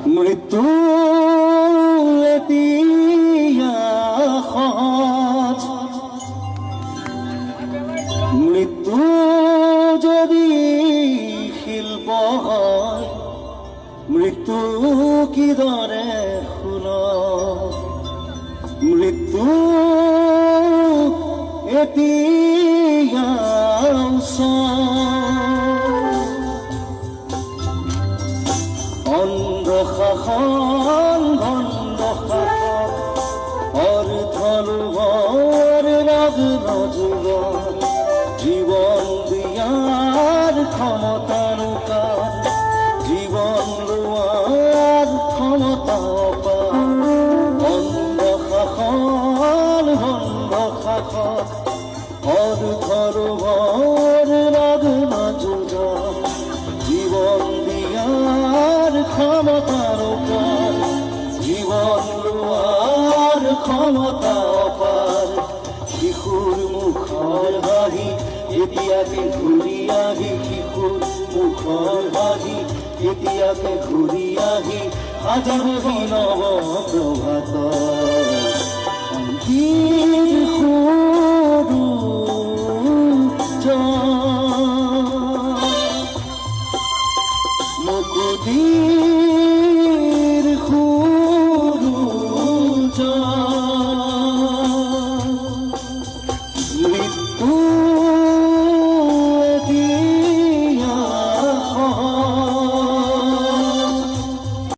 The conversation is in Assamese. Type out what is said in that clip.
মৃত্যু এতিয়া সহজ, মৃত্যু যদি শিল্প হয়, মৃত্যু কিদৰে সুলভ, মৃত্যু এতিয়া অন্ধ শাসন ভণ্ড শাসন অৰ্থলোভৰ ৰাজন যুগৰ জীবন দিয়াৰ ক্ষমতানো কাৰ, জীবন লোৱাৰ ক্ষমতা অপাৰ। অন্ধ শাসন ভণ্ড শাসন অৰ্থলোভৰ ৰাজন যুগৰ জীবন দিয়াৰ ক্ষমতাৰ অপাৰ, জীবন লোৱাৰ ক্ষমতা অপাৰ। শিশুৰ মুখৰ হাঁহি এতিয়াকে ঘূৰি আহি, শিশুৰ মুখৰ হাঁহি এতিয়াকে ঘূৰি আহি সাজিবহি নৱ প্ৰভাত।